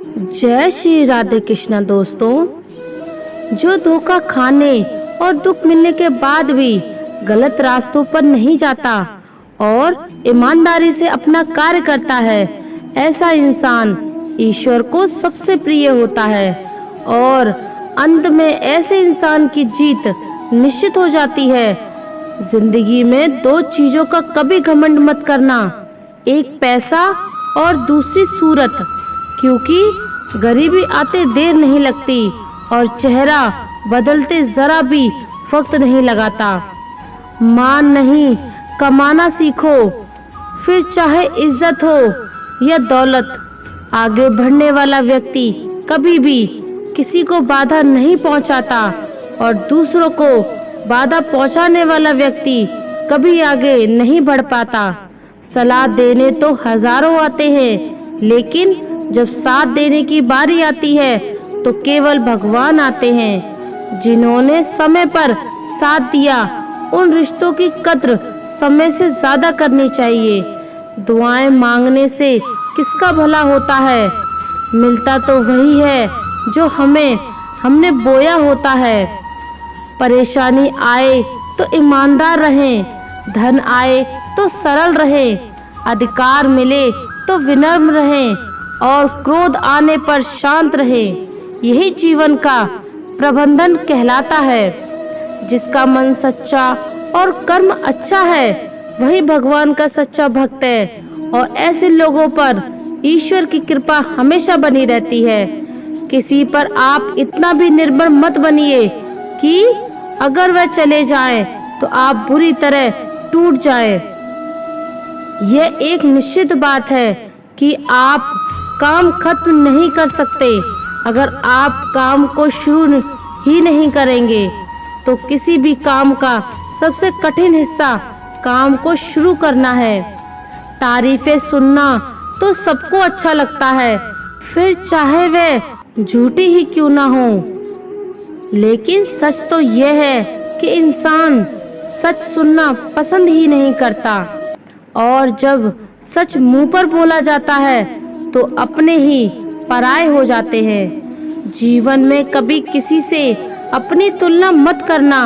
जय श्री राधे कृष्णा दोस्तों। जो धोखा खाने और दुख मिलने के बाद भी गलत रास्तों पर नहीं जाता और ईमानदारी से अपना कार्य करता है, ऐसा इंसान ईश्वर को सबसे प्रिय होता है और अंत में ऐसे इंसान की जीत निश्चित हो जाती है। जिंदगी में दो चीजों का कभी घमंड मत करना, एक पैसा और दूसरी सूरत, क्योंकि गरीबी आते देर नहीं लगती और चेहरा बदलते जरा भी वक्त नहीं लगाता। मान नहीं, कमाना सीखो, फिर चाहे इज्जत हो या दौलत। आगे बढ़ने वाला व्यक्ति कभी भी किसी को बाधा नहीं पहुंचाता और दूसरों को बाधा पहुंचाने वाला व्यक्ति कभी आगे नहीं बढ़ पाता। सलाह देने तो हजारों आते हैं, लेकिन जब साथ देने की बारी आती है तो केवल भगवान आते हैं। जिन्होंने समय पर साथ दिया, उन रिश्तों की कद्र समय से ज्यादा करनी चाहिए। दुआएं मांगने से किसका भला होता है? मिलता तो वही है जो हमने बोया होता है। परेशानी आए तो ईमानदार रहें, धन आए तो सरल रहें, अधिकार मिले तो विनम्र रहें और क्रोध आने पर शांत रहें। यही जीवन का प्रबंधन कहलाता है। जिसका मन सच्चा और कर्म अच्छा है, वही भगवान का सच्चा भक्त है और ऐसे लोगों पर ईश्वर की कृपा हमेशा बनी रहती है। किसी पर आप इतना भी निर्भर मत बनिए कि अगर वह चले जाए तो आप बुरी तरह टूट जाए। यह एक निश्चित बात है कि आप काम खत्म नहीं कर सकते। अगर आप काम को शुरू ही नहीं करेंगे तो किसी भी काम का सबसे कठिन हिस्सा काम को शुरू करना है। तारीफें सुनना तो सबको अच्छा लगता है, फिर चाहे वे झूठी ही क्यों ना हो। लेकिन सच तो यह है कि इंसान सच सुनना पसंद ही नहीं करता और जब सच मुंह पर बोला जाता है तो अपने ही पराये हो जाते हैं। जीवन में कभी किसी से अपनी तुलना मत करना।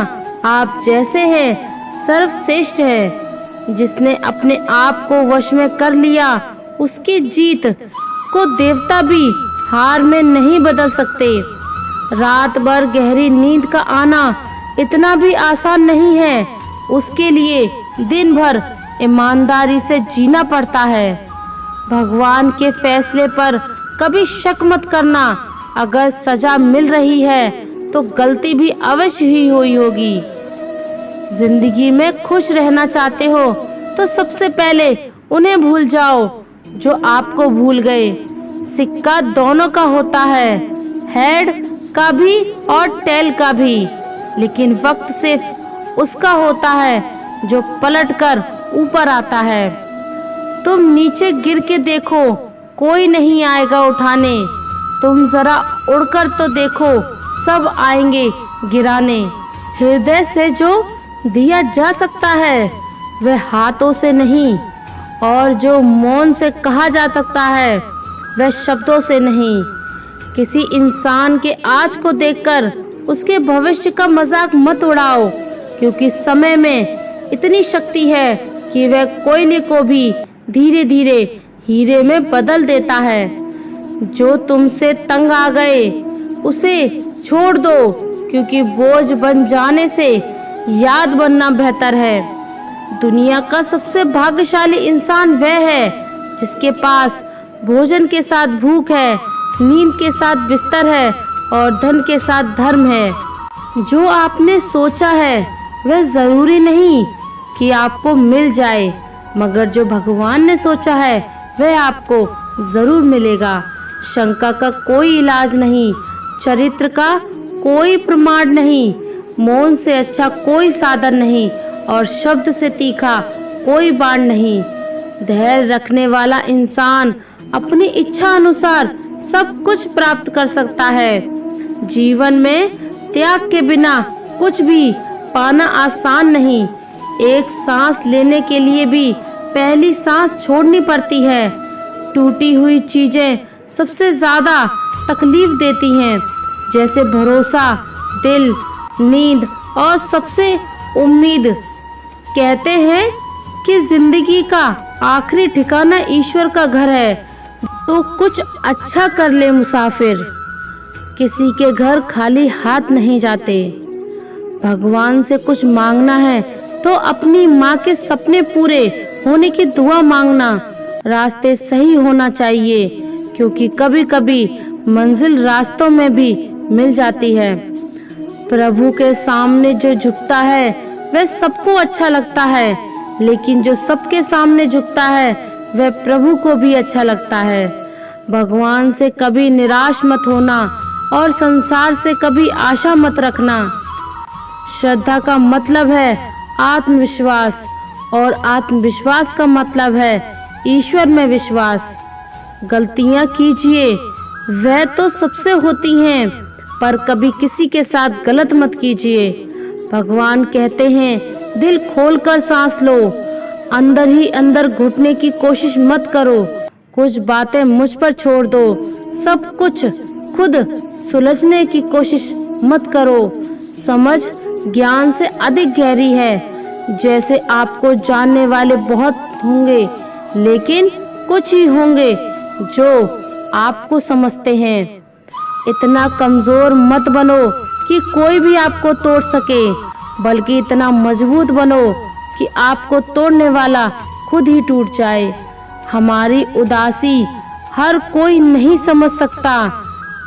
आप जैसे हैं सर्वश्रेष्ठ है। जिसने अपने आप को वश में कर लिया, उसकी जीत को देवता भी हार में नहीं बदल सकते। रात भर गहरी नींद का आना इतना भी आसान नहीं है। उसके लिए दिन भर ईमानदारी से जीना पड़ता है। भगवान के फैसले पर कभी शक मत करना। अगर सजा मिल रही है तो गलती भी अवश्य ही हुई होगी। जिंदगी में खुश रहना चाहते हो तो सबसे पहले उन्हें भूल जाओ जो आपको भूल गए। सिक्का दोनों का होता है, हेड का भी और टेल का भी, लेकिन वक्त सिर्फ उसका होता है जो पलटकर ऊपर आता है। तुम नीचे गिर के देखो, कोई नहीं आएगा उठाने। तुम जरा उड़कर तो देखो, सब आएंगे गिराने। हृदय से जो दिया जा सकता है वह हाथों से नहीं, और जो मौन से कहा जा सकता है वह शब्दों से नहीं। किसी इंसान के आज को देखकर उसके भविष्य का मजाक मत उड़ाओ, क्योंकि समय में इतनी शक्ति है कि वह कोयले को भी धीरे धीरे हीरे में बदल देता है। जो तुमसे तंग आ गए उसे छोड़ दो, क्योंकि बोझ बन जाने से याद बनना बेहतर है। दुनिया का सबसे भाग्यशाली इंसान वह है जिसके पास भोजन के साथ भूख है, नींद के साथ बिस्तर है और धन के साथ धर्म है। जो आपने सोचा है वह जरूरी नहीं कि आपको मिल जाए, मगर जो भगवान ने सोचा है वह आपको जरूर मिलेगा। शंका का कोई इलाज नहीं, चरित्र का कोई प्रमाण नहीं, मौन से अच्छा कोई साधन नहीं और शब्द से तीखा कोई बाण नहीं। धैर्य रखने वाला इंसान अपनी इच्छा अनुसार सब कुछ प्राप्त कर सकता है। जीवन में त्याग के बिना कुछ भी पाना आसान नहीं। एक सांस लेने के लिए भी पहली सांस छोड़नी पड़ती है। टूटी हुई चीजें सबसे ज्यादा तकलीफ देती हैं, जैसे भरोसा, दिल, नींद और सबसे उम्मीद। कहते हैं कि जिंदगी का आखिरी ठिकाना ईश्वर का घर है, तो कुछ अच्छा कर ले मुसाफिर। किसी के घर खाली हाथ नहीं जाते। भगवान से कुछ मांगना है तो अपनी माँ के सपने पूरे होने की दुआ मांगना। रास्ते सही होना चाहिए, क्योंकि कभी कभी मंजिल रास्तों में भी मिल जाती है। प्रभु के सामने जो झुकता है वह सबको अच्छा लगता है, लेकिन जो सबके सामने झुकता है वह प्रभु को भी अच्छा लगता है। भगवान से कभी निराश मत होना और संसार से कभी आशा मत रखना। श्रद्धा का मतलब है आत्मविश्वास और आत्मविश्वास का मतलब है ईश्वर में विश्वास। गलतियां कीजिए, वह तो सबसे होती हैं, पर कभी किसी के साथ गलत मत कीजिए। भगवान कहते हैं दिल खोलकर सांस लो, अंदर ही अंदर घुटने की कोशिश मत करो। कुछ बातें मुझ पर छोड़ दो, सब कुछ खुद सुलझने की कोशिश मत करो। समझ ज्ञान से अधिक गहरी है। जैसे आपको जानने वाले बहुत होंगे, लेकिन कुछ ही होंगे जो आपको समझते हैं। इतना कमजोर मत बनो कि कोई भी आपको तोड़ सके, बल्कि इतना मजबूत बनो कि आपको तोड़ने वाला खुद ही टूट जाए। हमारी उदासी हर कोई नहीं समझ सकता,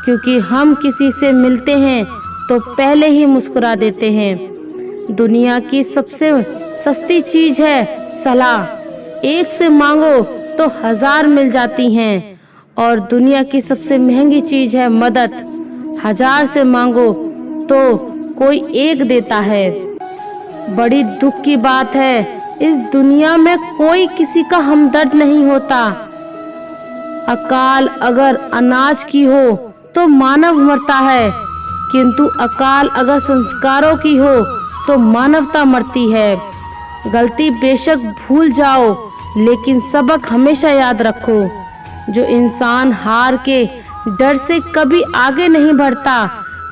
क्योंकि हम किसी से मिलते हैं तो पहले ही मुस्कुरा देते हैं। दुनिया की सबसे सस्ती चीज है सलाह। एक से मांगो तो 1000 मिल जाती हैं, और दुनिया की सबसे महंगी चीज है मदद। 1000 से मांगो तो कोई एक देता है। बड़ी दुख की बात है, इस दुनिया में कोई किसी का हमदर्द नहीं होता। अकाल अगर अनाज की हो तो मानव मरता है, किंतु अकाल अगर संस्कारों की हो तो मानवता मरती है। गलती बेशक भूल जाओ, लेकिन सबक हमेशा याद रखो। जो इंसान हार के डर से कभी आगे नहीं बढ़ता,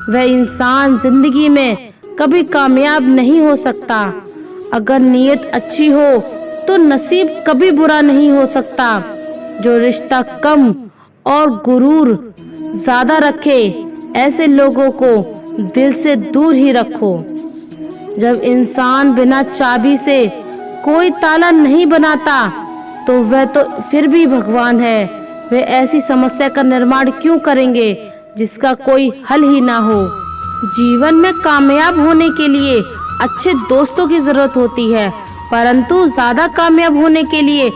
वह इंसान जिंदगी में कभी कामयाब नहीं हो सकता। अगर नीयत अच्छी हो तो नसीब कभी बुरा नहीं हो सकता। जो रिश्ता कम और गुरूर ज्यादा रखे, ऐसे लोगों को दिल से दूर ही रखो। जब इंसान बिना चाबी से कोई ताला नहीं बनाता, तो वह तो फिर भी भगवान है। वे ऐसी समस्या का निर्माण क्यों करेंगे जिसका कोई हल ही ना हो। जीवन में कामयाब होने के लिए अच्छे दोस्तों की जरूरत होती है, परंतु ज्यादा कामयाब होने के लिए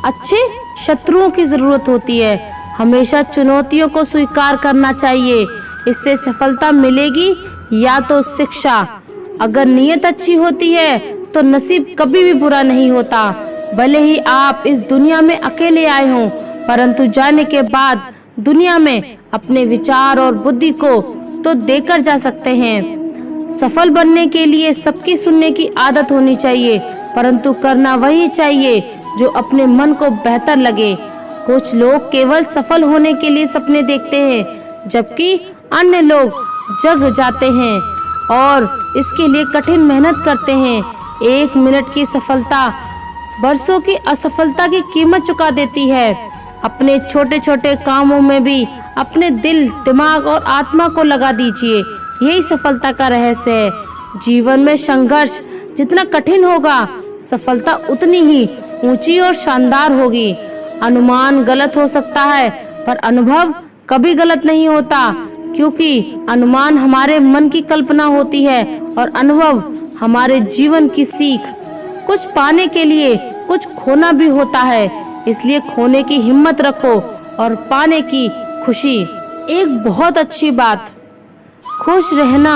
अच्छे शत्रुओं की जरूरत होती है। हमेशा चुनौतियों को स्वीकार करना चाहिए, इससे सफलता मिलेगी या तो शिक्षा। अगर नीयत अच्छी होती है तो नसीब कभी भी बुरा नहीं होता। भले ही आप इस दुनिया में अकेले आए हों, परंतु जाने के बाद दुनिया में अपने विचार और बुद्धि को तो देकर जा सकते हैं। सफल बनने के लिए सबकी सुनने की आदत होनी चाहिए, परंतु करना वही चाहिए जो अपने मन को बेहतर लगे। कुछ लोग केवल सफल होने के लिए सपने देखते हैं, जबकि अन्य लोग जग जाते हैं और इसके लिए कठिन मेहनत करते हैं। 1 मिनट की सफलता बरसों की असफलता की कीमत चुका देती है। अपने छोटे छोटे कामों में भी अपने दिल, दिमाग और आत्मा को लगा दीजिए, यही सफलता का रहस्य है। जीवन में संघर्ष जितना कठिन होगा, सफलता उतनी ही ऊंची और शानदार होगी। अनुमान गलत हो सकता है, पर अनुभव कभी गलत नहीं होता, क्योंकि अनुमान हमारे मन की कल्पना होती है और अनुभव हमारे जीवन की सीख। कुछ पाने के लिए कुछ खोना भी होता है, इसलिए खोने की हिम्मत रखो और पाने की खुशी। एक बहुत अच्छी बात, खुश रहना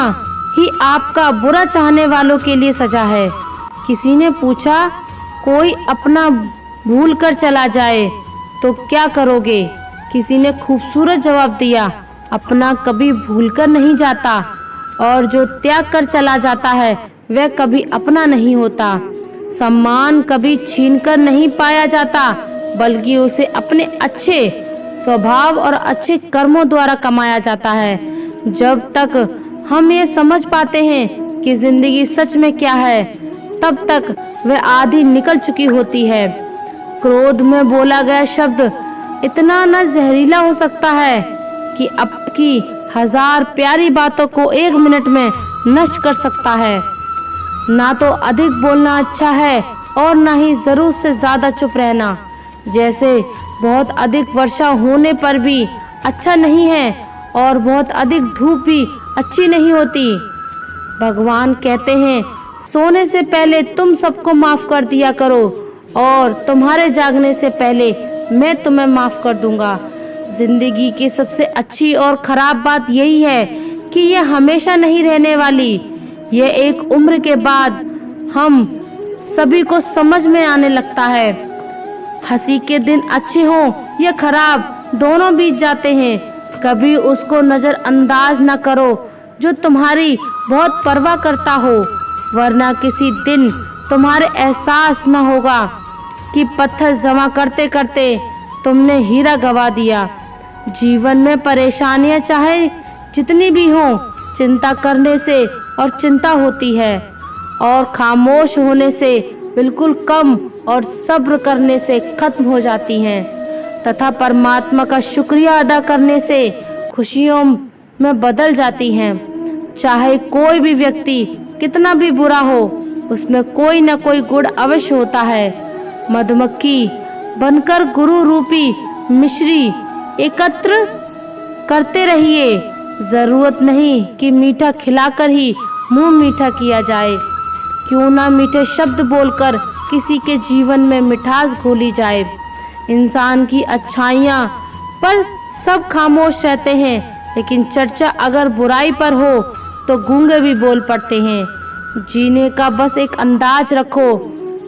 ही आपका बुरा चाहने वालों के लिए सजा है। किसी ने पूछा, कोई अपना भूल कर चला जाए तो क्या करोगे? किसी ने खूबसूरत जवाब दिया, अपना कभी भूल कर नहीं जाता, और जो त्याग कर चला जाता है वह कभी अपना नहीं होता। सम्मान कभी छीन कर नहीं पाया जाता, बल्कि उसे अपने अच्छे स्वभाव और अच्छे कर्मों द्वारा कमाया जाता है। जब तक हम ये समझ पाते हैं कि जिंदगी सच में क्या है, तब तक वह आधी निकल चुकी होती है। क्रोध में बोला गया शब्द इतना न जहरीला हो सकता है कि आपकी 1000 प्यारी बातों को 1 मिनट में नष्ट कर सकता है। ना तो अधिक बोलना अच्छा है और ना ही जरूरत से ज्यादा चुप रहना। जैसे बहुत अधिक वर्षा होने पर भी अच्छा नहीं है और बहुत अधिक धूप भी अच्छी नहीं होती। भगवान कहते हैं, सोने से पहले तुम सबको माफ कर दिया करो और तुम्हारे जागने से पहले मैं तुम्हें माफ कर दूंगा। जिंदगी की सबसे अच्छी और खराब बात यही है कि यह हमेशा नहीं रहने वाली। यह एक उम्र के बाद हम सभी को समझ में आने लगता है। हंसी के दिन अच्छे हों या खराब, दोनों बीत जाते हैं। कभी उसको नजरअंदाज न करो जो तुम्हारी बहुत परवाह करता हो, वरना किसी दिन तुम्हारे एहसास न होगा कि पत्थर जमा करते करते तुमने हीरा गवा दिया। जीवन में परेशानियां चाहे जितनी भी हों, चिंता करने से और चिंता होती है, और खामोश होने से बिल्कुल कम और सब्र करने से खत्म हो जाती हैं, तथा परमात्मा का शुक्रिया अदा करने से खुशियों में बदल जाती हैं। चाहे कोई भी व्यक्ति कितना भी बुरा हो, उसमें कोई न कोई गुण अवश्य होता है। मधुमक्खी बनकर गुरु रूपी मिश्री एकत्र करते रहिए। जरूरत नहीं कि मीठा खिलाकर ही मुंह मीठा किया जाए। क्यों ना मीठे शब्द बोलकर किसी के जीवन में मिठास घोली जाए। इंसान की अच्छाइयाँ पर सब खामोश रहते हैं, लेकिन चर्चा अगर बुराई पर हो तो गूंगे भी बोल पड़ते हैं। जीने का बस एक अंदाज रखो,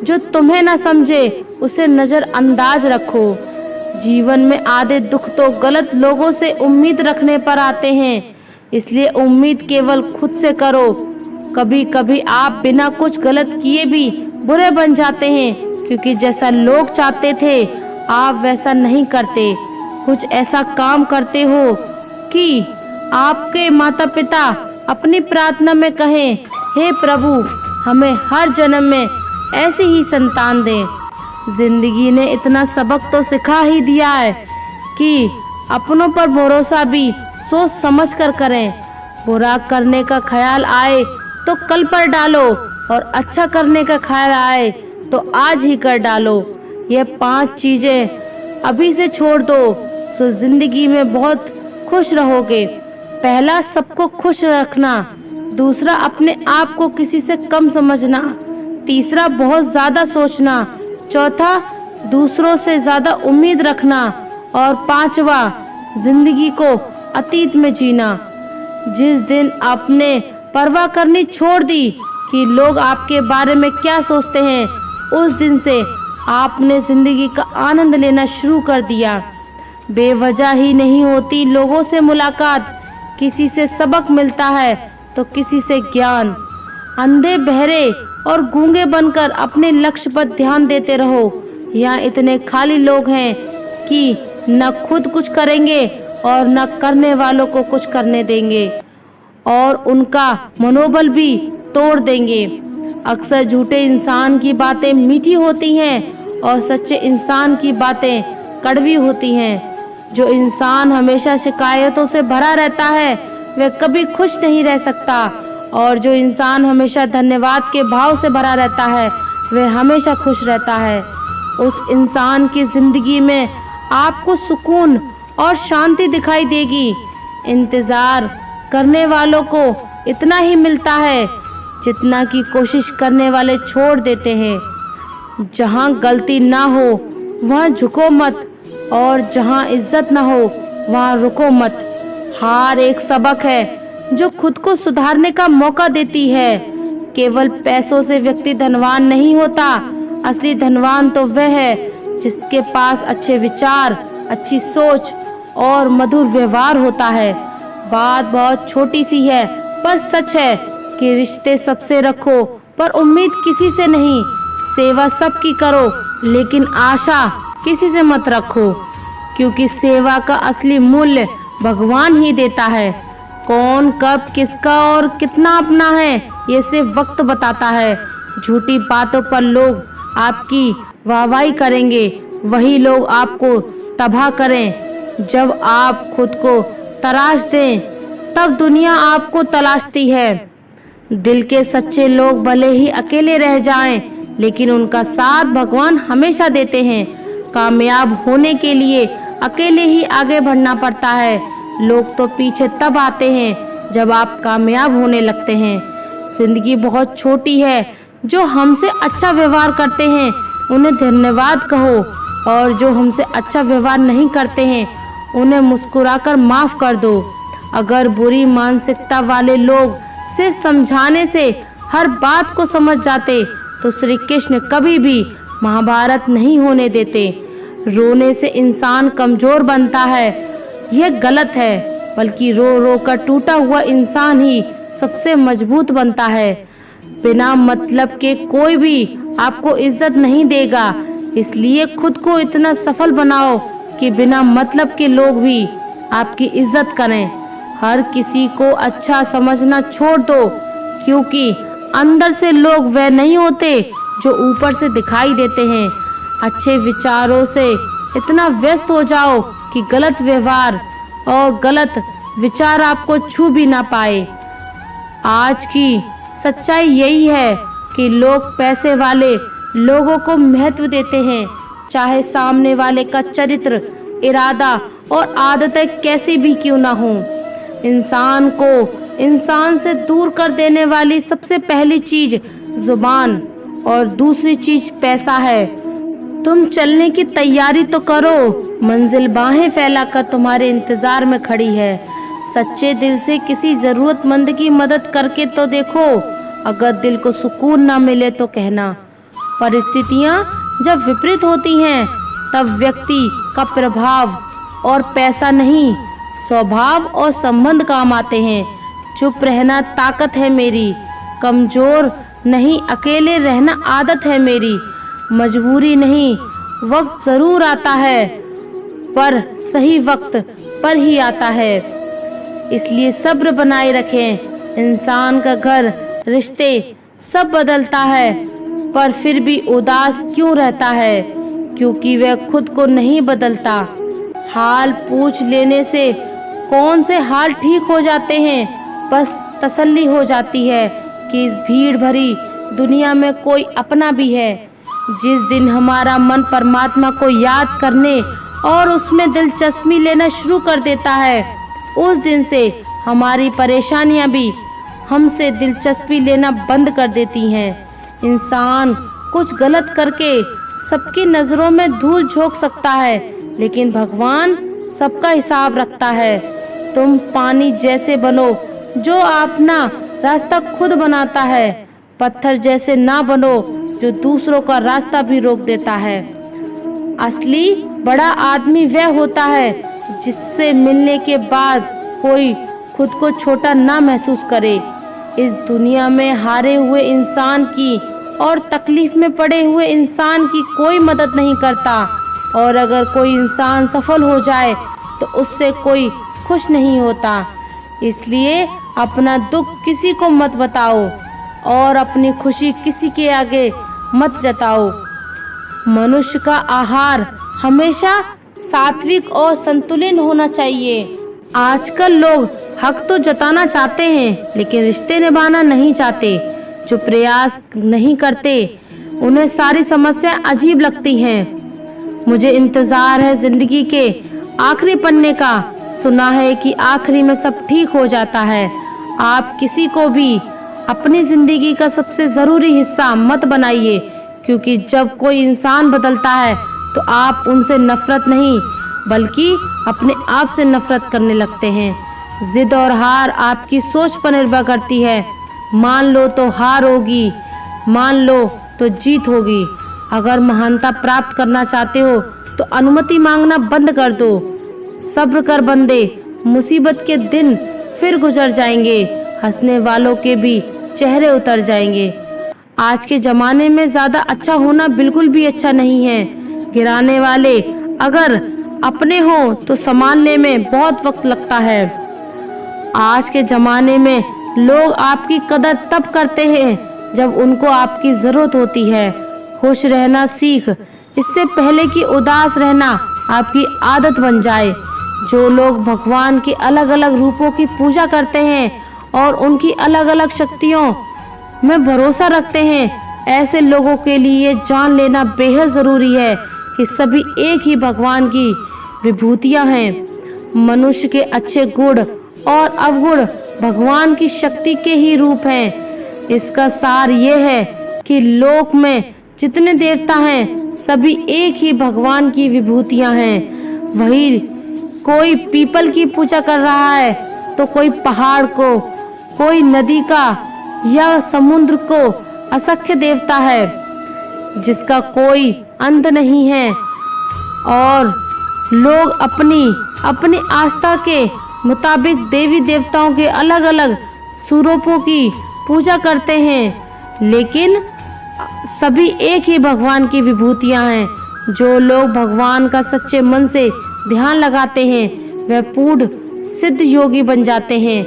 जो तुम्हें न समझे उसे नजरअंदाज रखो। जीवन में आधे दुख तो गलत लोगों से उम्मीद रखने पर आते हैं, इसलिए उम्मीद केवल खुद से करो। कभी कभी आप बिना कुछ गलत किए भी बुरे बन जाते हैं, क्योंकि जैसा लोग चाहते थे आप वैसा नहीं करते। कुछ ऐसा काम करते हो कि आपके माता पिता अपनी प्रार्थना में कहें, हे प्रभु हमें हर जन्म में ऐसी ही संतान दें। जिंदगी ने इतना सबक तो सिखा ही दिया है कि अपनों पर भरोसा भी सोच समझ कर करें। बुरा करने का ख्याल आए तो कल पर डालो, और अच्छा करने का ख्याल आए तो आज ही कर डालो। ये 5 चीजें अभी से छोड़ दो तो जिंदगी में बहुत खुश रहोगे। पहला, सबको खुश रखना। दूसरा, अपने आप को किसी से कम समझना। तीसरा, बहुत ज्यादा सोचना। चौथा, दूसरों से ज्यादा उम्मीद रखना। और 5वां, जिंदगी को अतीत में जीना। जिस दिन आपने परवाह करनी छोड़ दी कि लोग आपके बारे में क्या सोचते हैं, उस दिन से आपने जिंदगी का आनंद लेना शुरू कर दिया। बेवजह ही नहीं होती लोगों से मुलाकात। किसी से सबक मिलता है तो किसी से ज्ञान। अंधे, बहरे और गूंगे बनकर अपने लक्ष्य पर ध्यान देते रहो। यहाँ इतने खाली लोग हैं कि न खुद कुछ करेंगे और न करने वालों को कुछ करने देंगे, और उनका मनोबल भी तोड़ देंगे। अक्सर झूठे इंसान की बातें मीठी होती हैं और सच्चे इंसान की बातें कड़वी होती हैं। जो इंसान हमेशा शिकायतों से भरा रहता है वह कभी खुश नहीं रह सकता, और जो इंसान हमेशा धन्यवाद के भाव से भरा रहता है वह हमेशा खुश रहता है। उस इंसान की जिंदगी में आपको सुकून और शांति दिखाई देगी। इंतजार करने वालों को इतना ही मिलता है जितना कि कोशिश करने वाले छोड़ देते हैं। जहाँ गलती ना हो वहाँ झुको मत, और जहाँ इज्जत ना हो वहाँ रुको मत। हार एक सबक है जो खुद को सुधारने का मौका देती है। केवल पैसों से व्यक्ति धनवान नहीं होता। असली धनवान तो वह है जिसके पास अच्छे विचार, अच्छी सोच और मधुर व्यवहार होता है। बात बहुत छोटी सी है पर सच है कि रिश्ते सबसे रखो पर उम्मीद किसी से नहीं। सेवा सबकी करो लेकिन आशा किसी से मत रखो। क्योंकि सेवा का असली मूल्य भगवान ही देता है। कौन कब किसका और कितना अपना है ये सिर्फ वक्त बताता है। झूठी बातों पर लोग आपकी वाहवाही करेंगे, वही लोग आपको तबाह करें। जब आप खुद को तराश दें तब दुनिया आपको तलाशती है। दिल के सच्चे लोग भले ही अकेले रह जाएं, लेकिन उनका साथ भगवान हमेशा देते हैं। कामयाब होने के लिए अकेले ही आगे बढ़ना पड़ता है। लोग तो पीछे तब आते हैं जब आप कामयाब होने लगते हैं। जिंदगी बहुत छोटी है। जो हमसे अच्छा व्यवहार करते हैं उन्हें धन्यवाद कहो, और जो हमसे अच्छा व्यवहार नहीं करते हैं उन्हें मुस्कुराकर माफ कर दो। अगर बुरी मानसिकता वाले लोग सिर्फ समझाने से हर बात को समझ जाते तो श्री कृष्ण कभी भी महाभारत नहीं होने देते। रोने से इंसान कमजोर बनता है, यह गलत है। बल्कि रो रो कर टूटा हुआ इंसान ही सबसे मजबूत बनता है। बिना मतलब के कोई भी आपको इज्जत नहीं देगा, इसलिए खुद को इतना सफल बनाओ कि बिना मतलब के लोग भी आपकी इज्जत करें। हर किसी को अच्छा समझना छोड़ दो, क्योंकि अंदर से लोग वह नहीं होते जो ऊपर से दिखाई देते हैं। अच्छे विचारों से इतना व्यस्त हो जाओ कि गलत व्यवहार और गलत विचार आपको छू भी ना पाए। आज की सच्चाई यही है कि लोग पैसे वाले लोगों को महत्व देते हैं, चाहे सामने वाले का चरित्र, इरादा और आदतें कैसी भी क्यों ना हो। इंसान को इंसान से दूर कर देने वाली सबसे पहली चीज जुबान और दूसरी चीज पैसा है। तुम चलने की तैयारी तो करो, मंजिल बाहें फैलाकर तुम्हारे इंतजार में खड़ी है। सच्चे दिल से किसी जरूरतमंद की मदद करके तो देखो। अगर दिल को सुकून ना मिले तो कहना। परिस्थितियां जब विपरीत होती हैं तब व्यक्ति का प्रभाव और पैसा नहीं, स्वभाव और संबंध काम आते हैं। चुप रहना ताकत है मेरी, कमजोर नहीं अकेले रहना आदत है मेरी। मजबूरी नहीं, वक्त जरूर आता है, पर सही वक्त पर ही आता है। इसलिए सब्र बनाए रखें। इंसान का घर, रिश्ते सब बदलता है, पर फिर भी उदास क्यों रहता है? क्योंकि वह खुद को नहीं बदलता। हाल पूछ लेने से कौन से हाल ठीक हो जाते हैं? बस तसल्ली हो जाती है कि इस भीड़ भरी दुनिया में कोई अपना भी है। जिस दिन हमारा मन परमात्मा को याद करने और उसमें दिलचस्पी लेना शुरू कर देता है, उस दिन से हमारी परेशानियां भी हमसे दिलचस्पी लेना बंद कर देती हैं। इंसान कुछ गलत करके सबकी नज़रों में धूल झोंक सकता है, लेकिन भगवान सबका हिसाब रखता है। तुम पानी जैसे बनो जो अपना रास्ता खुद बनाता है, पत्थर जैसे ना बनो जो दूसरों का रास्ता भी रोक देता है। असली बड़ा आदमी वह होता है जिससे मिलने के बाद कोई खुद को छोटा ना महसूस करे। इस दुनिया में हारे हुए इंसान की और तकलीफ में पड़े हुए इंसान की कोई मदद नहीं करता, और अगर कोई इंसान सफल हो जाए तो उससे कोई खुश नहीं होता। इसलिए अपना दुख किसी को मत बताओ और अपनी खुशी किसी के आगे मत जताओ। मनुष्य का आहार हमेशा सात्विक और संतुलित होना चाहिए। आजकल लोग हक तो जताना चाहते हैं, लेकिन रिश्ते निभाना नहीं चाहते। जो प्रयास नहीं करते उन्हें सारी समस्या अजीब लगती हैं। मुझे इंतजार है जिंदगी के आखिरी पन्ने का। सुना है कि आखिरी में सब ठीक हो जाता है। आप किसी को भी अपनी जिंदगी का सबसे जरूरी हिस्सा मत बनाइए, क्योंकि जब कोई इंसान बदलता है तो आप उनसे नफरत नहीं बल्कि अपने आप से नफरत करने लगते हैं। जिद और हार आपकी सोच पर निर्भर करती है। मान लो तो हार होगी, मान लो तो जीत होगी। अगर महानता प्राप्त करना चाहते हो तो अनुमति मांगना बंद कर दो। सब्र कर बंदे, मुसीबत के दिन फिर गुजर जाएंगे, हंसने वालों के भी चेहरे उतर जाएंगे। आज के जमाने में ज्यादा अच्छा होना बिल्कुल भी अच्छा नहीं है। गिराने वाले अगर अपने हो तो संभालने में बहुत वक्त लगता है। आज के जमाने में लोग आपकी कदर तब करते हैं जब उनको आपकी जरूरत होती है। खुश रहना सीख, इससे पहले कि उदास रहना आपकी आदत बन जाए। जो लोग भगवान के अलग अलग रूपों की पूजा करते हैं और उनकी अलग अलग शक्तियों में भरोसा रखते हैं, ऐसे लोगों के लिए जान लेना बेहद जरूरी है कि सभी एक ही भगवान की विभूतियां हैं। मनुष्य के अच्छे गुण और अवगुण भगवान की शक्ति के ही रूप हैं। इसका सार ये है कि लोक में जितने देवता हैं सभी एक ही भगवान की विभूतियां हैं। वही कोई पीपल की पूजा कर रहा है तो कोई पहाड़ को, कोई नदी का या समुद्र को असंख्य देवता है जिसका कोई अंत नहीं है। और लोग अपनी अपनी आस्था के मुताबिक देवी देवताओं के अलग अलग स्वरूपों की पूजा करते हैं, लेकिन सभी एक ही भगवान की विभूतियां हैं। जो लोग भगवान का सच्चे मन से ध्यान लगाते हैं वह पूर्ण सिद्ध योगी बन जाते हैं।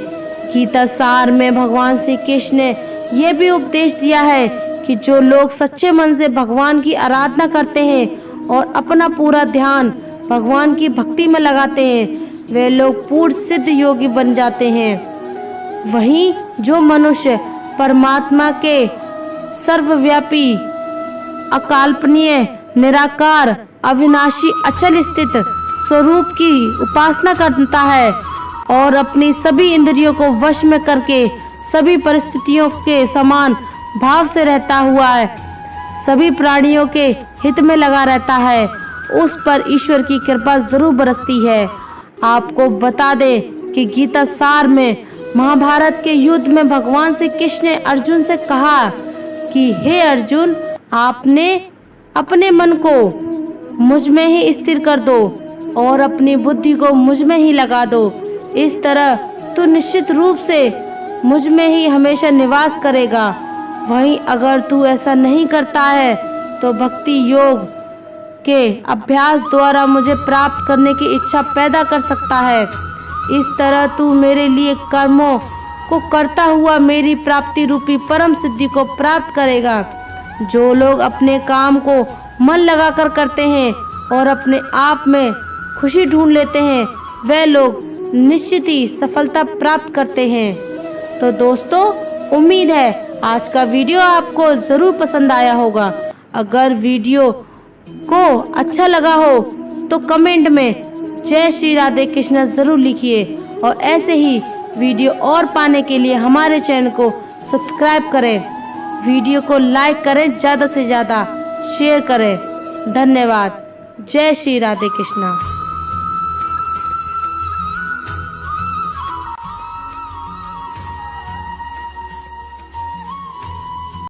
गीता सार में भगवान श्री कृष्ण ने यह भी उपदेश दिया है कि जो लोग सच्चे मन से भगवान की आराधना करते हैं और अपना पूरा ध्यान भगवान की भक्ति में लगाते हैं वे लोग पूर्ण सिद्ध योगी बन जाते हैं। वहीं जो मनुष्य परमात्मा के सर्वव्यापी, अकाल्पनीय, निराकार, अविनाशी, अचल स्थित स्वरूप की उपासना करता है और अपनी सभी इंद्रियों को वश में करके सभी परिस्थितियों के समान भाव से रहता हुआ है, सभी प्राणियों के हित में लगा रहता है, उस पर ईश्वर की कृपा जरूर बरसती है। आपको बता दें कि गीता सार में महाभारत के युद्ध में भगवान श्री कृष्ण ने अर्जुन से कहा कि हे अर्जुन, आपने अपने मन को मुझ में ही स्थिर कर दो और अपनी बुद्धि को मुझ में ही लगा दो। इस तरह तू निश्चित रूप से मुझ में ही हमेशा निवास करेगा। वहीं अगर तू ऐसा नहीं करता है तो भक्ति योग के अभ्यास द्वारा मुझे प्राप्त करने की इच्छा पैदा कर सकता है। इस तरह तू मेरे लिए कर्मों को करता हुआ मेरी प्राप्ति रूपी परम सिद्धि को प्राप्त करेगा। जो लोग अपने काम को मन लगाकर करते हैं और अपने आप में खुशी ढूंढ लेते हैं वे लोग निश्चित ही सफलता प्राप्त करते हैं। तो दोस्तों, उम्मीद है आज का वीडियो आपको ज़रूर पसंद आया होगा। अगर वीडियो को अच्छा लगा हो तो कमेंट में जय श्री राधे कृष्णा ज़रूर लिखिए और ऐसे ही वीडियो और पाने के लिए हमारे चैनल को सब्सक्राइब करें, वीडियो को लाइक करें, ज़्यादा से ज़्यादा शेयर करें। धन्यवाद। जय श्री राधे कृष्णा।